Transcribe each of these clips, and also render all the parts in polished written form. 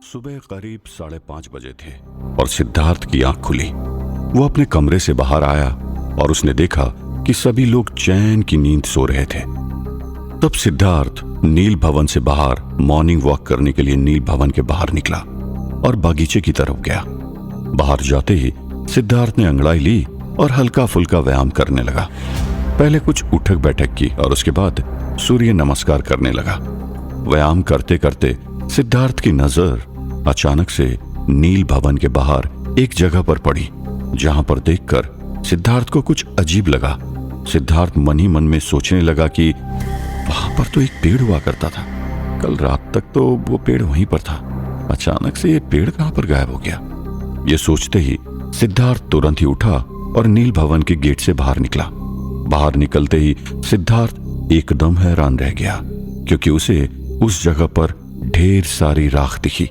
सुबह करीब 5:30 बजे थे और सिद्धार्थ की आंख खुली। वो अपने कमरे से बाहर आया और उसने देखा कि सभी लोग चैन की नींद सो रहे थे। तब सिद्धार्थ नील भवन से बाहर मॉर्निंग वॉक करने के लिए नील भवन के बाहर निकला और बागीचे की तरफ गया। बाहर जाते ही सिद्धार्थ ने अंगड़ाई ली और हल्का फुल्का व्यायाम करने लगा। पहले कुछ उठक बैठक की और उसके बाद सूर्य नमस्कार करने लगा। व्यायाम करते करते सिद्धार्थ की नजर अचानक से नील भवन के बाहर एक जगह पर पड़ी, जहां पर देखकर सिद्धार्थ को कुछ अजीब लगा। सिद्धार्थ मन ही मन में सोचने लगा कि वहां पर तो एक पेड़ हुआ करता था, कल रात तक तो वो पेड़ वहीं पर था, अचानक से ये पेड़ कहां पर गायब हो गया। ये सोचते ही सिद्धार्थ तुरंत ही उठा और नील भवन के गेट से बाहर निकला। बाहर निकलते ही सिद्धार्थ एकदम हैरान रह गया, क्योंकि उसे उस जगह पर ढेर सारी राख दिखी।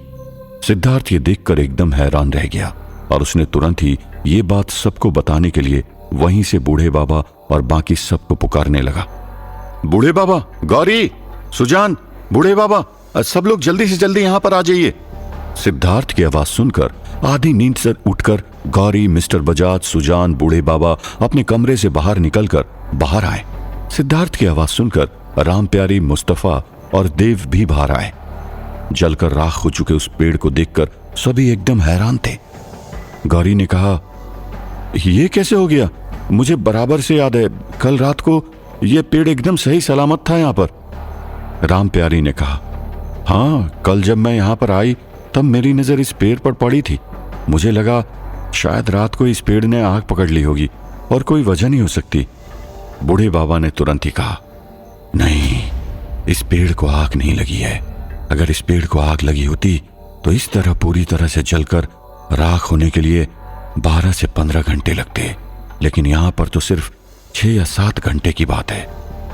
सिद्धार्थ ये देखकर एकदम हैरान रह गया और उसने तुरंत ही ये बात सबको बताने के लिए वहीं से बूढ़े बाबा और बाकी सबको पुकारने लगा। बूढ़े बाबा, गौरी, सुजान, बूढ़े बाबा, सब लोग जल्दी से जल्दी यहां पर आ जाइए। सिद्धार्थ की आवाज सुनकर आधी नींद से उठकर गौरी, मिस्टर बजाज, सुजान, बूढ़े बाबा अपने कमरे से बाहर निकलकर बाहर आए। सिद्धार्थ की आवाज सुनकर राम प्यारी, मुस्तफा और देव भी बाहर आए। जलकर राख हो चुके उस पेड़ को देखकर सभी एकदम हैरान थे। गौरी ने कहा, यह कैसे हो गया? मुझे बराबर से याद है, कल रात को यह पेड़ एकदम सही सलामत था यहां पर। राम प्यारी ने कहा, हाँ, कल जब मैं यहां पर आई तब मेरी नजर इस पेड़ पर पड़ी थी। मुझे लगा शायद रात को इस पेड़ ने आग पकड़ ली होगी और कोई वजह नहीं हो सकती। बूढ़े बाबा ने तुरंत ही कहा, नहीं, इस पेड़ को आग नहीं लगी है। अगर इस पेड़ को आग लगी होती तो इस तरह पूरी तरह से जलकर राख होने के लिए 12 से 15 घंटे लगते, लेकिन यहां पर तो सिर्फ 6 या 7 घंटे की बात है।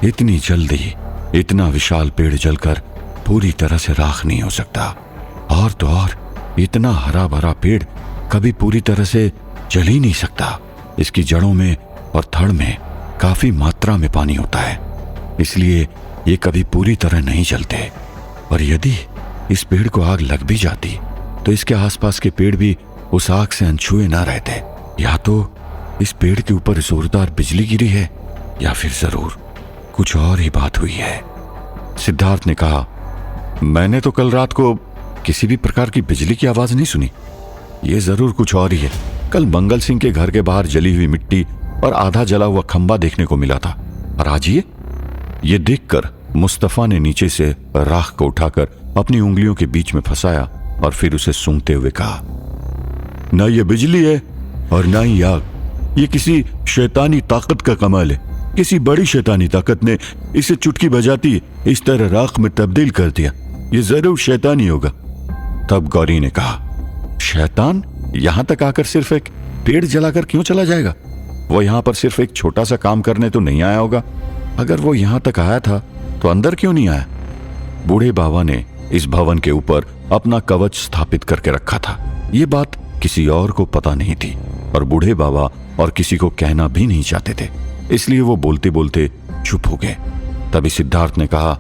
इतनी जल्दी इतना विशाल पेड़ जलकर पूरी तरह से राख नहीं हो सकता। और तो और इतना हरा भरा पेड़ कभी पूरी तरह से जल ही नहीं सकता। इसकी जड़ों में और थड़ में काफी मात्रा में पानी होता है, इसलिए ये कभी पूरी तरह नहीं जलते। और यदि इस पेड़ को आग लग भी जाती तो इसके आसपास के पेड़ भी उस आग से अनछुए ना रहते। या तो इस पेड़ के ऊपर जोरदार बिजली गिरी है या फिर जरूर कुछ और ही बात हुई है। सिद्धार्थ ने कहा, मैंने तो कल रात को किसी भी प्रकार की बिजली की आवाज नहीं सुनी। ये जरूर कुछ और ही है। कल मंगल सिंह के घर के बाहर जली हुई मिट्टी और आधा जला हुआ खंबा देखने को मिला था, और आज ये देखकर मुस्तफा ने नीचे से राख को उठाकर अपनी उंगलियों के बीच में फंसाया और फिर उसे सूंघते हुए कहा, ना ये बिजली है और ना ही आग, ये किसी शैतानी ताकत का कमाल है। किसी बड़ी शैतानी ताकत ने इसे चुटकी बजाती इस तरह राख में तब्दील कर दिया। ये जरूर शैतानी होगा। तब गौरी ने कहा, शैतान यहां तक आकर सिर्फ एक पेड़ जलाकर क्यों चला जाएगा? वो यहां पर सिर्फ एक छोटा सा काम करने तो नहीं आया होगा। अगर वो यहां तक आया था तो अंदर क्यों नहीं आया? बूढ़े बाबा ने इस भवन के ऊपर अपना कवच स्थापित करके रखा था। ये बात किसी और को पता नहीं थी और बूढ़े बाबा और किसी को कहना भी नहीं चाहते थे, इसलिए वो बोलते बोलते चुप हो गए। तभी सिद्धार्थ ने कहा,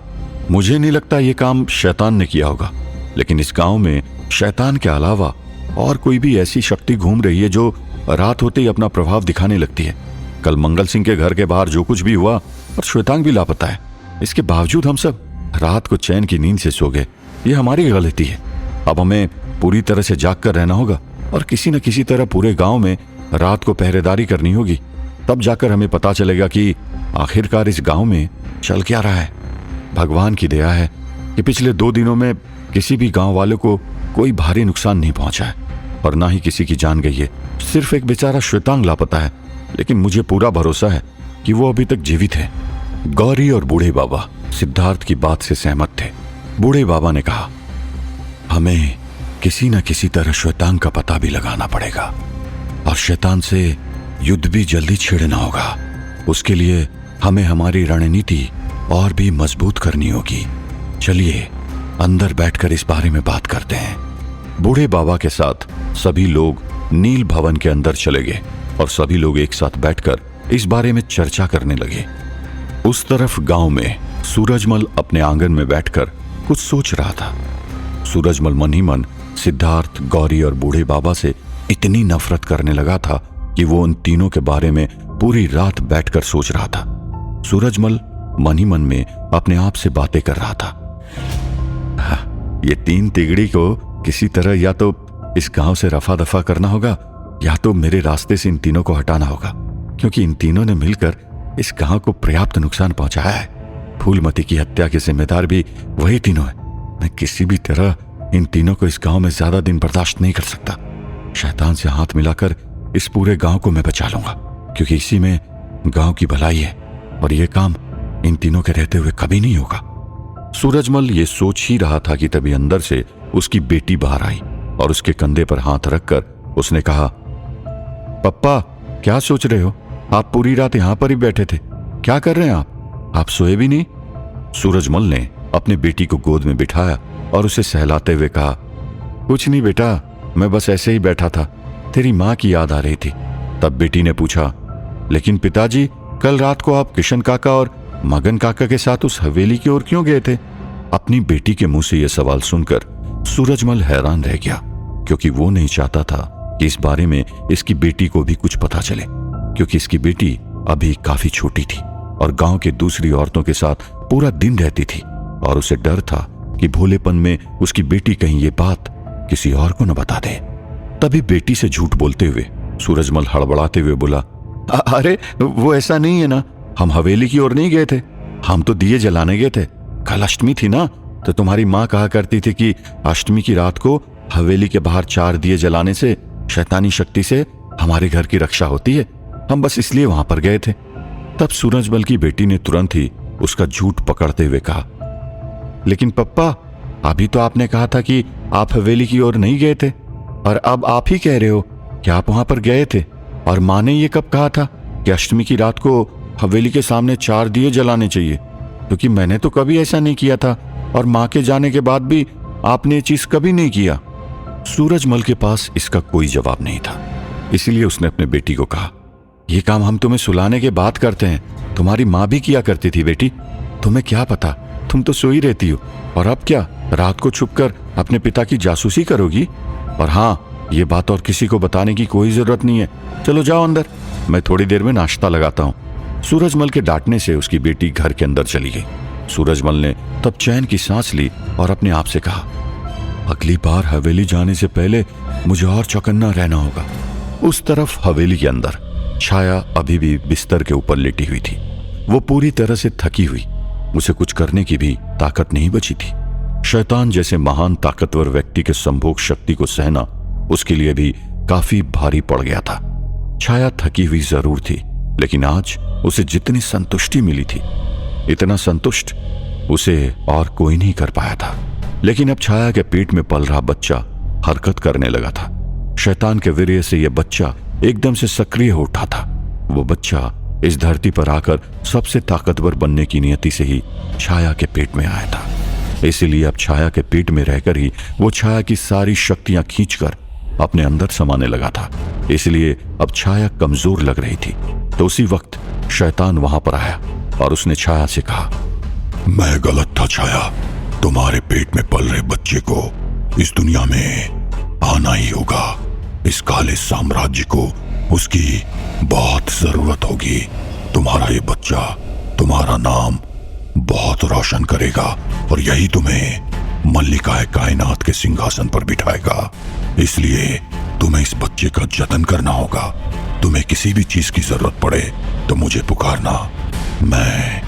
मुझे नहीं लगता ये काम शैतान ने किया होगा, लेकिन इस गांव में शैतान के अलावा और कोई भी ऐसी शक्ति घूम रही है जो रात होते ही अपना प्रभाव दिखाने लगती है। कल मंगल सिंह के घर के बाहर जो कुछ भी हुआ और श्वेतांग भी लापता है, इसके बावजूद हम सब रात को चैन की नींद से सो गए। ये हमारी गलती है। अब हमें पूरी तरह से जाग कर रहना होगा और किसी न किसी तरह पूरे गांव में रात को पहरेदारी करनी होगी। तब जाकर हमें पता चलेगा कि आखिरकार इस गांव में चल क्या रहा है। भगवान की दया है कि पिछले 2 दिनों में किसी भी गांव वालों को कोई भारी नुकसान नहीं पहुंचा है और ना ही किसी की जान गई है। सिर्फ एक बेचारा श्वेतांग लापता है, लेकिन मुझे पूरा भरोसा है कि वो अभी तक जीवित है। गौरी और बूढ़े बाबा सिद्धार्थ की बात से सहमत थे। बूढ़े बाबा ने कहा, हमें किसी न किसी तरह श्वेतांग का पता भी लगाना पड़ेगा और शैतान से युद्ध भी जल्दी छेड़ना होगा। उसके लिए हमें हमारी रणनीति और भी मजबूत करनी होगी। चलिए अंदर बैठकर इस बारे में बात करते हैं। बूढ़े बाबा के साथ सभी लोग नील भवन के अंदर चले गए और सभी लोग एक साथ बैठकर इस बारे में चर्चा करने लगे। उस तरफ गांव में सूरजमल अपने आंगन में बैठकर कुछ सोच रहा था। सूरजमल मन ही मन सिद्धार्थ गौरी और बूढ़े बाबा से इतनी नफरत करने लगा था कि वो उन तीनों के बारे में पूरी रात बैठकर सोच रहा था। सूरजमल मन ही मन में अपने आप से बातें कर रहा था। ये तीन तिगड़ी को किसी तरह या तो इस गांव से रफा दफा करना होगा या तो मेरे रास्ते से इन तीनों को हटाना होगा, क्योंकि इन तीनों ने मिलकर इस गांव को पर्याप्त नुकसान पहुंचाया है। फूलमती की हत्या के जिम्मेदार भी वही तीनों हैं। मैं किसी भी तरह इन तीनों को इस गांव में ज्यादा दिन बर्दाश्त नहीं कर सकता। शैतान से हाथ मिलाकर इस पूरे गांव को मैं बचा लूंगा, क्योंकि इसी में गांव की भलाई है और यह काम इन तीनों के रहते हुए कभी नहीं होगा। सूरजमल ये सोच ही रहा था कि तभी अंदर से उसकी बेटी बाहर आई और उसके कंधे पर हाथ रखकर उसने कहा, पप्पा क्या सोच रहे हो? आप पूरी रात यहां पर ही बैठे थे, क्या कर रहे हैं आप सोए भी नहीं? सूरजमल ने अपनी बेटी को गोद में बिठाया और उसे सहलाते हुए कहा, कुछ नहीं बेटा, मैं बस ऐसे ही बैठा था, तेरी माँ की याद आ रही थी। तब बेटी ने पूछा, लेकिन पिताजी कल रात को आप किशन काका और मगन काका के साथ उस हवेली की ओर क्यों गए थे? अपनी बेटी के मुंह से यह सवाल सुनकर सूरजमल हैरान रह गया, क्योंकि वो नहीं चाहता था कि इस बारे में इसकी बेटी को भी कुछ पता चले, क्योंकि इसकी बेटी अभी काफी छोटी थी और गांव के दूसरी औरतों के साथ पूरा दिन रहती थी और उसे डर था कि भोलेपन में उसकी बेटी कहीं ये बात किसी और को न बता दे। तभी बेटी से झूठ बोलते हुए सूरजमल हड़बड़ाते हुए बोला, अरे वो ऐसा नहीं है ना, हम हवेली की ओर नहीं गए थे, हम तो दिए जलाने गए थे। कल अष्टमी थी ना, तो तुम्हारी माँ कहा करती थी कि अष्टमी की रात को हवेली के बाहर 4 दिए जलाने से शैतानी शक्ति से हमारे घर की रक्षा होती है, हम बस इसलिए वहां पर गए थे। तब सूरजमल की बेटी ने तुरंत ही उसका झूठ पकड़ते हुए कहा, लेकिन पप्पा अभी तो आपने कहा था कि आप हवेली की ओर नहीं गए थे, और अब आप ही कह रहे हो कि आप वहां पर गए थे। और माँ ने ये कब कहा था कि अष्टमी की रात को हवेली के सामने 4 दिए जलाने चाहिए? क्योंकि मैंने तो कभी ऐसा नहीं किया था और माँ के जाने के बाद भी आपने ये चीज कभी नहीं किया। सूरजमल के पास इसका कोई जवाब नहीं था, इसीलिए उसने अपने बेटी को कहा, यह काम हम तुम्हें सुलाने के बाद करते हैं, तुम्हारी माँ भी किया करती थी बेटी, तुम्हें क्या पता, तुम तो सोई रहती हो, और अब क्या रात को छुपकर अपने पिता की जासूसी करोगी? और हाँ, ये बात और किसी को बताने की कोई जरूरत नहीं है, चलो जाओ अंदर, मैं थोड़ी देर में नाश्ता लगाता हूँ। सूरजमल के डांटने से उसकी बेटी घर के अंदर चली गई। सूरजमल ने तब चैन की सांस ली और अपने आप से कहा, अगली बार हवेली जाने से पहले मुझे और चौकन्ना रहना होगा। उस तरफ हवेली के अंदर छाया अभी भी बिस्तर के ऊपर लेटी हुई थी। वो पूरी तरह से थकी हुई, उसे कुछ करने की भी ताकत नहीं बची थी। शैतान जैसे महान ताकतवर व्यक्ति के संभोग शक्ति को सहना उसके लिए भी काफी भारी पड़ गया था। छाया थकी हुई जरूर थी, लेकिन आज उसे जितनी संतुष्टि मिली थी, इतना संतुष्ट उसे और कोई नहीं कर पाया था। लेकिन अब छाया के पेट में पल रहा बच्चा हरकत करने लगा था। शैतान के वीर्य से यह बच्चा एकदम से सक्रिय हो उठा था। वो बच्चा इस धरती पर आकर सबसे ताकतवर बनने की नियति से ही छाया के पेट में आया था। इसीलिए अब छाया के पेट में रहकर ही वो छाया की सारी शक्तियां खींचकर अपने अंदर समाने लगा था। इसलिए अब छाया कमजोर लग रही थी। तो उसी वक्त शैतान वहां पर आया और उसने छाया से कहा, मैं गलत था छाया, तुम्हारे पेट में पल रहे बच्चे को इस दुनिया में आना ही होगा। इस काले साम्राज्य को उसकी बहुत जरूरत होगी। तुम्हारा ये बच्चा तुम्हारा नाम बहुत रोशन करेगा और यही तुम्हें मल्लिकाए कायनात के सिंहासन पर बिठाएगा। इसलिए तुम्हें इस बच्चे का जतन करना होगा। तुम्हें किसी भी चीज की जरूरत पड़े तो मुझे पुकारना, मैं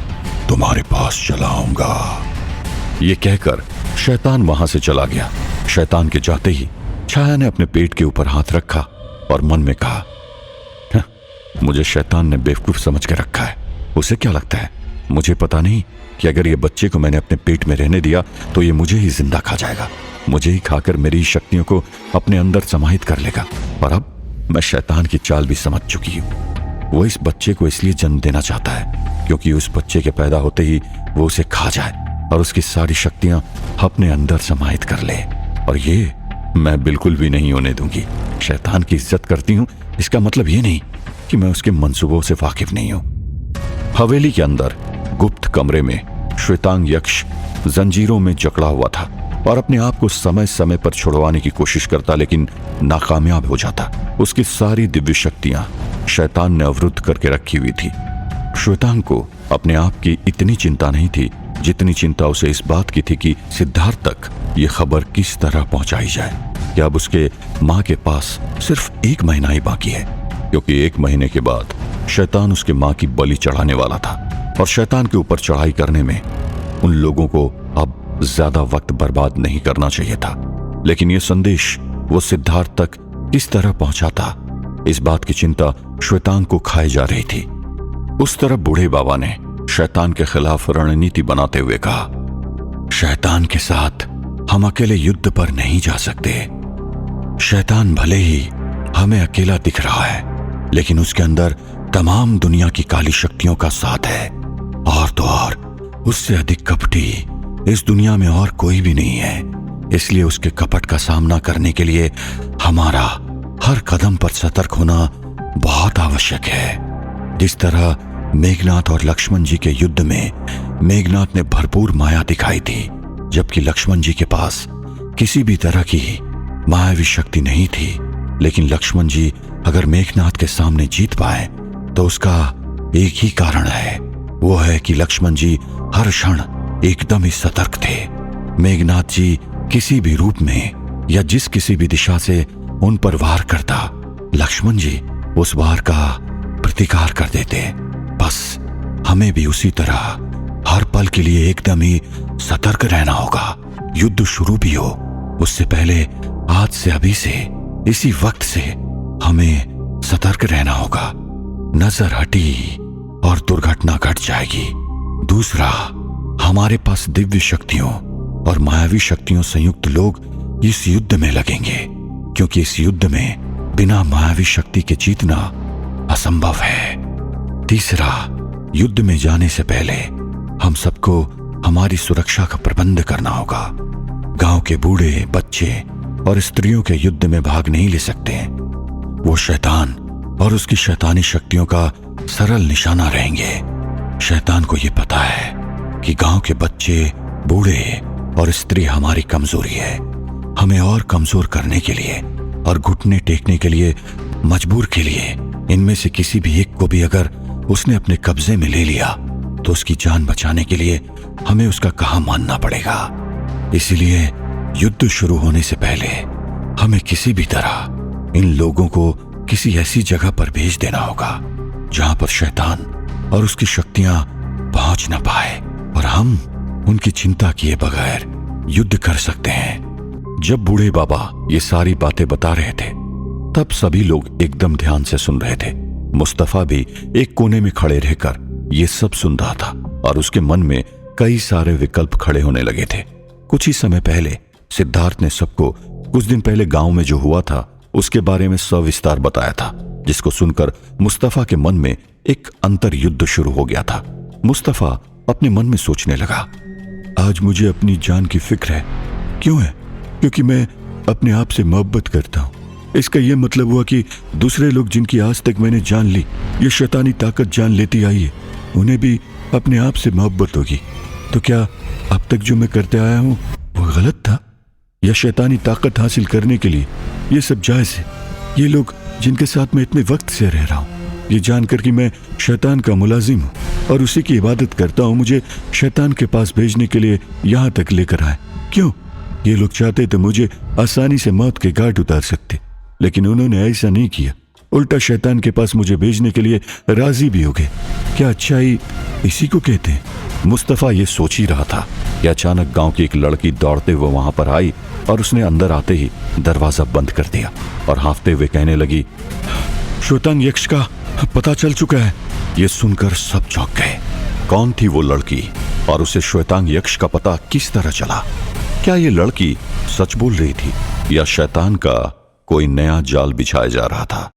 तुम्हारे पास चला आऊंगा। ये कहकर शैतान वहां से चला गया। शैतान के जाते ही छाया ने अपने पेट के ऊपर हाथ रखा और मन में कहा, मुझे शैतान ने बेवकूफ समझ के रखा है। उसे क्या लगता है, मुझे पता नहीं कि अगर ये बच्चे को मैंने अपने पेट में रहने दिया तो ये मुझे ही जिंदा खा जाएगा, मुझे ही खाकर मेरी शक्तियों को अपने अंदर समाहित कर लेगा। और अब मैं शैतान की चाल भी समझ चुकी हूं। वो इस बच्चे को इसलिए जन्म देना चाहता है क्योंकि उस बच्चे के पैदा होते ही वो उसे खा जाए और उसकी सारी शक्तियां अपने अंदर समाहित कर ले। और ये मैं बिल्कुल भी नहीं होने दूंगी। शैतान की इज्जत करती हूं, इसका मतलब ये नहीं कि मैं उसके मंसूबों से वाकिफ नहीं हूं। हवेली के अंदर गुप्त कमरे में श्वेतांग यक्ष जंजीरों में जकड़ा हुआ था। और अपने आप को समय समय पर छुड़वाने की कोशिश करता, लेकिन नाकामयाब हो जाता। उसकी सारी दिव्य शक्तियां शैतान ने अवरुद्ध करके रखी हुई थी। श्वेतांग को अपने आप की इतनी चिंता नहीं थी जितनी चिंता उसे इस बात की थी कि सिद्धार्थ तक ये खबर किस तरह पहुंचाई जाए कि अब उसके माँ के पास सिर्फ 1 महीना ही बाकी है, क्योंकि 1 महीने के बाद शैतान उसके माँ की बलि चढ़ाने वाला था। और शैतान के ऊपर चढ़ाई करने में उन लोगों को अब ज्यादा वक्त बर्बाद नहीं करना चाहिए था। लेकिन यह संदेश वो सिद्धार्थ तक किस तरह पहुंचाता, इस बात की चिंता श्वेतांग को खाए जा रही थी। उस तरफ बूढ़े बाबा ने शैतान के खिलाफ रणनीति बनाते हुए कहा, शैतान के साथ हम अकेले युद्ध पर नहीं जा सकते। शैतान भले ही हमें अकेला दिख रहा है, लेकिन उसके अंदर तमाम दुनिया की काली शक्तियों का साथ है, और तो और उससे अधिक कपटी इस दुनिया में और कोई भी नहीं है। इसलिए उसके कपट का सामना करने के लिए हमारा हर कदम पर सतर्क होना बहुत आवश्यक है। जिस तरह मेघनाथ और लक्ष्मण जी के युद्ध में मेघनाथ ने भरपूर माया दिखाई थी, जबकि लक्ष्मण जी के पास किसी भी तरह की मायावी शक्ति नहीं थी। लेकिन लक्ष्मण जी अगर मेघनाथ के सामने जीत पाए तो उसका एक ही कारण है, वो है कि लक्ष्मण जी हर क्षण एकदम ही सतर्क थे। मेघनाथ जी किसी भी रूप में या जिस किसी भी दिशा से उन पर वार करता, लक्ष्मण जी उस वार का प्रतिकार कर देते। बस हमें भी उसी तरह हर पल के लिए एकदम ही सतर्क रहना होगा। युद्ध शुरू भी हो उससे पहले आज से, अभी से, इसी वक्त से हमें सतर्क रहना होगा। नजर हटी और दुर्घटना घट जाएगी। दूसरा, हमारे पास दिव्य शक्तियों और मायावी शक्तियों संयुक्त लोग इस युद्ध में लगेंगे, क्योंकि इस युद्ध में बिना मायावी शक्ति के जीतना असंभव है। तीसरा, युद्ध में जाने से पहले हम सबको हमारी सुरक्षा का प्रबंध करना होगा। गांव के बूढ़े, बच्चे और स्त्रियों के युद्ध में भाग नहीं ले सकते। वो शैतान और उसकी शैतानी शक्तियों का सरल निशाना रहेंगे। शैतान को ये पता है कि गांव के बच्चे, बूढ़े और स्त्री हमारी कमजोरी है। हमें और कमजोर करने के लिए और घुटने टेकने के लिए मजबूर के लिए इनमें से किसी भी एक को भी अगर उसने अपने कब्जे में ले लिया तो उसकी जान बचाने के लिए हमें उसका कहा मानना पड़ेगा। इसीलिए युद्ध शुरू होने से पहले हमें किसी भी तरह इन लोगों को किसी ऐसी जगह पर भेज देना होगा जहां पर शैतान और उसकी शक्तियां पहुंच न पाए और हम उनकी चिंता किए बगैर युद्ध कर सकते हैं। जब बूढ़े बाबा ये सारी बातें बता रहे थे तब सभी लोग एकदम ध्यान से सुन रहे थे। मुस्तफा भी एक कोने में खड़े रहकर ये सब सुन रहा था और उसके मन में कई सारे विकल्प खड़े होने लगे थे। कुछ ही समय पहले सिद्धार्थ ने सबको कुछ दिन पहले गांव में जो हुआ था उसके बारे में सविस्तार बताया था, जिसको सुनकर मुस्तफा के मन में एक अंतर युद्ध शुरू हो गया था। मुस्तफा अपने मन में सोचने लगा, आज मुझे अपनी जान की फिक्र है। क्यों है? क्योंकि मैं अपने आप से मोहब्बत करता हूँ। इसका यह मतलब हुआ कि दूसरे लोग जिनकी आज तक मैंने जान ली, ये शैतानी ताकत जान लेती आई है, उन्हें भी अपने आप से मोहब्बत होगी। तो क्या अब तक जो मैं करते आया हूँ वो गलत था? या शैतानी ताकत हासिल करने के लिए ये सब जायज है? ये लोग जिनके साथ मैं इतने वक्त से रह रहा हूँ, ये जानकर कि मैं शैतान का मुलाजिम हूँ और उसी की इबादत करता हूँ, मुझे शैतान के पास भेजने के लिए यहाँ तक लेकर आए। क्यों? ये लोग चाहते तो मुझे आसानी से मौत के घाट उतार सकते, लेकिन उन्होंने ऐसा नहीं किया। उल्टा शैतान के पास मुझे भेजने के लिए राजी भी हो गए। क्या अच्छाई इसी को कहते हैं? मुस्तफा ये सोच ही रहा था कि अचानक गांव की एक लड़की दौड़ते हुए वहां पर आई और उसने अंदर आते ही दरवाजा बंद कर दिया और हांफते हुए कहने लगी, श्वेतांग यक्ष का पता चल चुका है। ये सुनकर सब चौंक गए। कौन थी वो लड़की और उसे श्वेतांग यक्ष का पता किस तरह चला? क्या ये लड़की सच बोल रही थी या शैतान का कोई नया जाल बिछाया जा रहा था?